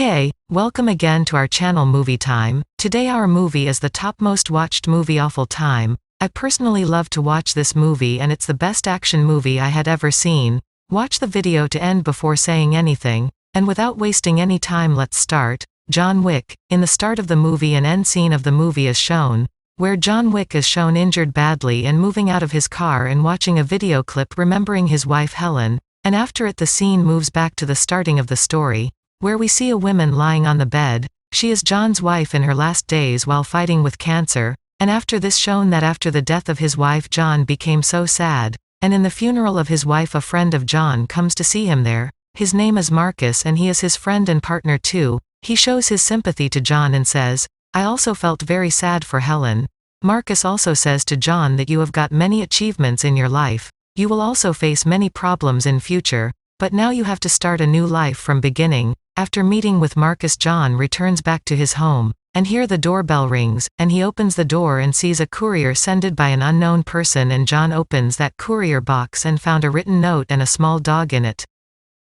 Hey, welcome again to our channel Movie Time. Today our movie is the top most watched movie of all time. I personally love to watch this movie and it's the best action movie I had ever seen. Watch the video to end before saying anything, and without wasting any time let's start. John Wick. In the start of the movie an end scene of the movie is shown, where John Wick is shown injured badly and moving out of his car and watching a video clip remembering his wife Helen, and after it the scene moves back to the starting of the story, where we see a woman lying on the bed. She is John's wife in her last days while fighting with cancer, and after this shown that after the death of his wife John became so sad, and in the funeral of his wife a friend of John comes to see him there. His name is Marcus and he is his friend and partner too. He shows his sympathy to John and says, "I also felt very sad for Helen." Marcus also says to John that you have got many achievements in your life. You will also face many problems in future, but now you have to start a new life from beginning. After meeting with Marcus, John returns back to his home, and here the doorbell rings, and he opens the door and sees a courier sended by an unknown person, and John opens that courier box and found a written note and a small dog in it.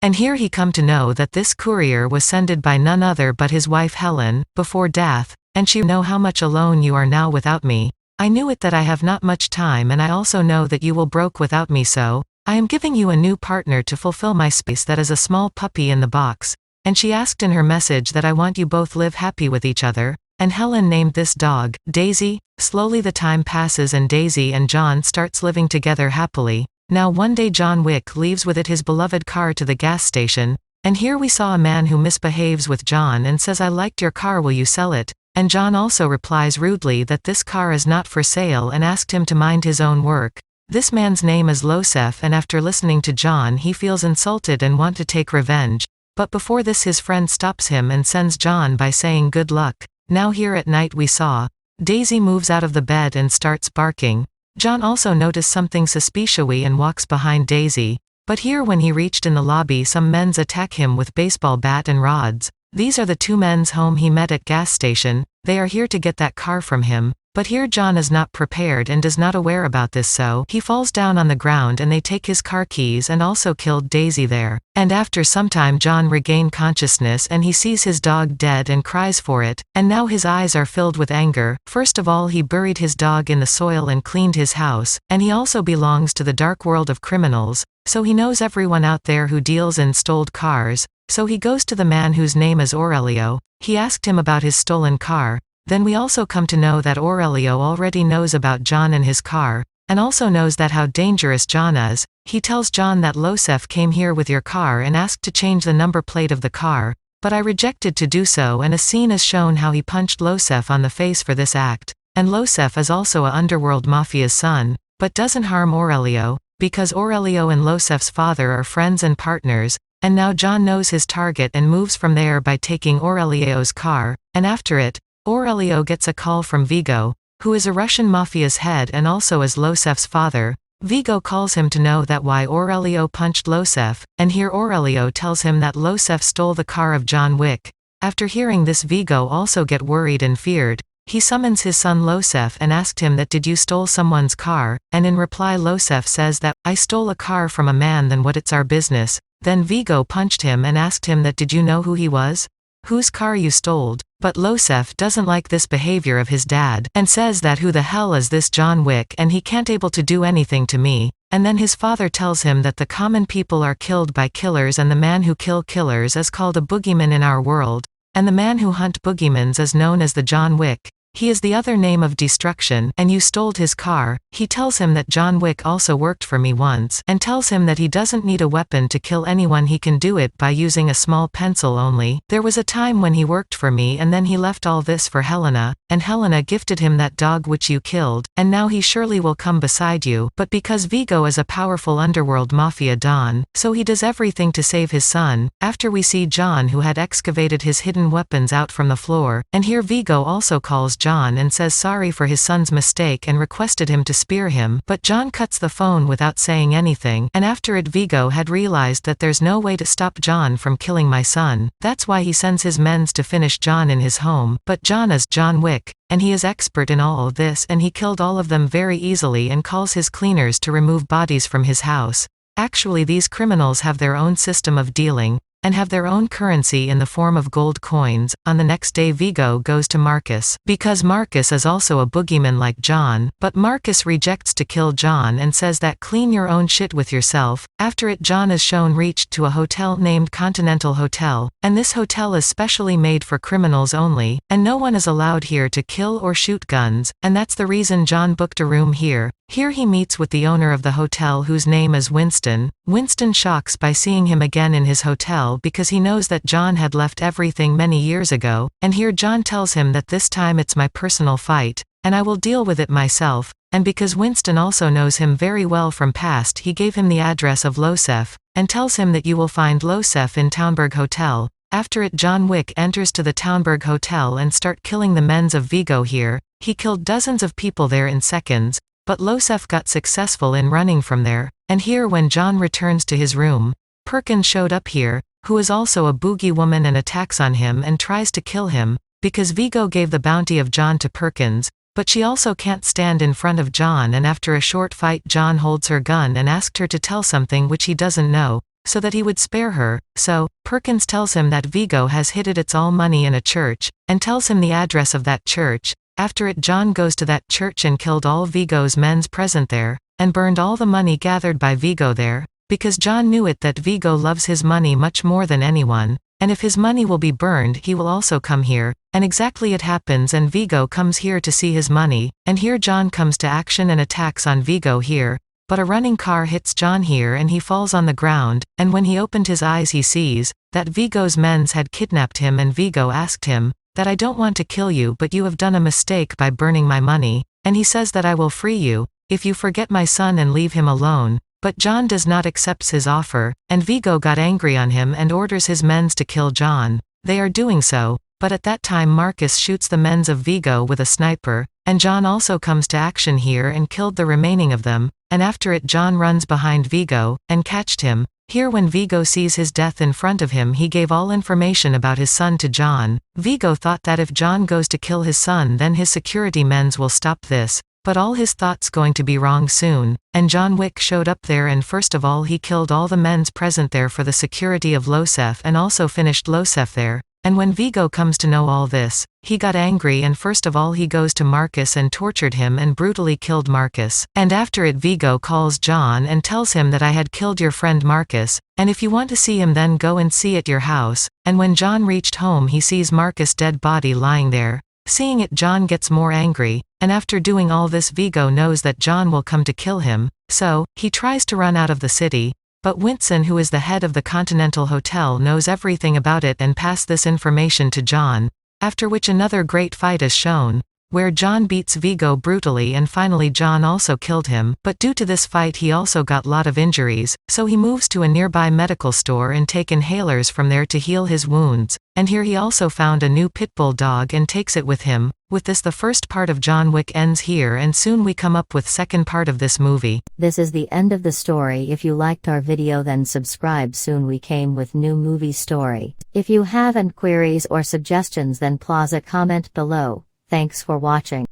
And here he come to know that this courier was sended by none other but his wife Helen, before death, and she know how much alone you are now without me. I knew it that I have not much time and I also know that you will broke without me, so I am giving you a new partner to fulfill my space that is a small puppy in the box. And she asked in her message that I want you both live happy with each other, and Helen named this dog Daisy. Slowly the time passes and Daisy and John starts living together happily. Now one day John Wick leaves with it his beloved car to the gas station, and here we saw a man who misbehaves with John and says, "I liked your car, will you sell it?" And John also replies rudely that this car is not for sale and asked him to mind his own work. This man's name is Losef, and after listening to John he feels insulted and want to take revenge. But before this his friend stops him and sends John by saying good luck. Now here at night we saw Daisy moves out of the bed and starts barking. John also noticed something suspiciously and walks behind Daisy. But here when he reached in the lobby some men's attack him with baseball bat and rods. These are the two men's whom he met at gas station. They are here to get that car from him. But here John is not prepared and does not aware about this, so he falls down on the ground and they take his car keys and also killed Daisy there. And after some time John regained consciousness and he sees his dog dead and cries for it, and now his eyes are filled with anger. First of all he buried his dog in the soil and cleaned his house, and he also belongs to the dark world of criminals, so he knows everyone out there who deals in stolen cars. So he goes to the man whose name is Aurelio. He asked him about his stolen car. Then we also come to know that Aurelio already knows about John and his car, and also knows that how dangerous John is. He tells John that Losef came here with your car and asked to change the number plate of the car, but I rejected to do so, and a scene is shown how he punched Losef on the face for this act. And Losef is also a underworld mafia's son, but doesn't harm Aurelio, because Aurelio and Losef's father are friends and partners. And now John knows his target and moves from there by taking Aurelio's car, and after it, Aurelio gets a call from Vigo, who is a Russian mafia's head and also is Losef's father. Vigo calls him to know that why Aurelio punched Losef, and here Aurelio tells him that Losef stole the car of John Wick. After hearing this Vigo also get worried and feared. He summons his son Losef and asked him that did you stole someone's car, and in reply Losef says that, "I stole a car from a man, then what it's our business." Then Vigo punched him and asked him that did you know who he was? Whose car you stole? But Losef doesn't like this behavior of his dad, and says that who the hell is this John Wick and he can't able to do anything to me. And then his father tells him that the common people are killed by killers and the man who kill killers is called a boogeyman in our world, and the man who hunt boogeymans is known as the John Wick. He is the other name of destruction, and you stole his car. He tells him that John Wick also worked for me once, and tells him that he doesn't need a weapon to kill anyone, he can do it by using a small pencil only. There was a time when he worked for me and then he left all this for Helena, and Helena gifted him that dog which you killed, and now he surely will come beside you. But because Vigo is a powerful underworld mafia don, so he does everything to save his son. After we see John who had excavated his hidden weapons out from the floor, and here Vigo also calls John and says sorry for his son's mistake and requested him to spear him, but John cuts the phone without saying anything, and after it Vigo had realized that there's no way to stop John from killing my son. That's why he sends his men to finish John in his home, but John is John Wick, and he is expert in all this, and he killed all of them very easily and calls his cleaners to remove bodies from his house. Actually these criminals have their own system of dealing. and have their own currency in the form of gold coins. On the next day Viggo goes to Marcus, because Marcus is also a boogeyman like John, but Marcus rejects to kill John and says that clean your own shit with yourself. After it John is shown reached to a hotel named Continental Hotel, and this hotel is specially made for criminals only, and no one is allowed here to kill or shoot guns, and that's the reason John booked a room here. Here he meets with the owner of the hotel whose name is Winston. Winston shocks by seeing him again in his hotel because he knows that John had left everything many years ago, and here John tells him that this time it's my personal fight, and I will deal with it myself, and because Winston also knows him very well from past he gave him the address of Losef, and tells him that you will find Losef in Townburg Hotel. After it John Wick enters to the Townburg Hotel and start killing the men's of Viggo here. He killed dozens of people there in seconds, but Losef got successful in running from there, and here when John returns to his room, Perkins showed up here, who is also a boogie woman and attacks on him and tries to kill him, because Viggo gave the bounty of John to Perkins, but she also can't stand in front of John, and after a short fight John holds her gun and asked her to tell something which he doesn't know, so that he would spare her. So, Perkins tells him that Viggo has hid its all money in a church, and tells him the address of that church. After it John goes to that church and killed all Viggo's men's present there, and burned all the money gathered by Viggo there, because John knew it that Viggo loves his money much more than anyone, and if his money will be burned he will also come here, and exactly it happens and Viggo comes here to see his money, and here John comes to action and attacks on Viggo here, but a running car hits John here and he falls on the ground, and when he opened his eyes he sees that Viggo's men's had kidnapped him, and Viggo asked him, that I don't want to kill you but you have done a mistake by burning my money, and he says that I will free you, if you forget my son and leave him alone, but John does not accept his offer, and Viggo got angry on him and orders his men's to kill John. They are doing so, but at that time Marcus shoots the men's of Viggo with a sniper, and John also comes to action here and killed the remaining of them, and after it John runs behind Viggo, and catched him. Here when Viggo sees his death in front of him he gave all information about his son to John. Viggo thought that if John goes to kill his son then his security men's will stop this, but all his thoughts going to be wrong soon, and John Wick showed up there and first of all he killed all the men's present there for the security of Losef and also finished Losef there. And when Viggo comes to know all this, he got angry and first of all he goes to Marcus and tortured him and brutally killed Marcus. And after it Viggo calls John and tells him that I had killed your friend Marcus, and if you want to see him then go and see at your house. And when John reached home he sees Marcus' dead body lying there. Seeing it John gets more angry, and after doing all this Viggo knows that John will come to kill him, so, he tries to run out of the city. But Winston, who is the head of the Continental Hotel, knows everything about it and passed this information to John, after which another great fight is shown, where John beats Viggo brutally and finally John also killed him, but due to this fight he also got lot of injuries, so he moves to a nearby medical store and take inhalers from there to heal his wounds, and here he also found a new pit bull dog and takes it with him. With this the first part of John Wick ends here and soon we come up with second part of this movie. This is the end of the story. If you liked our video then subscribe, soon we came with new movie story. If you have any queries or suggestions then please comment below. Thanks for watching.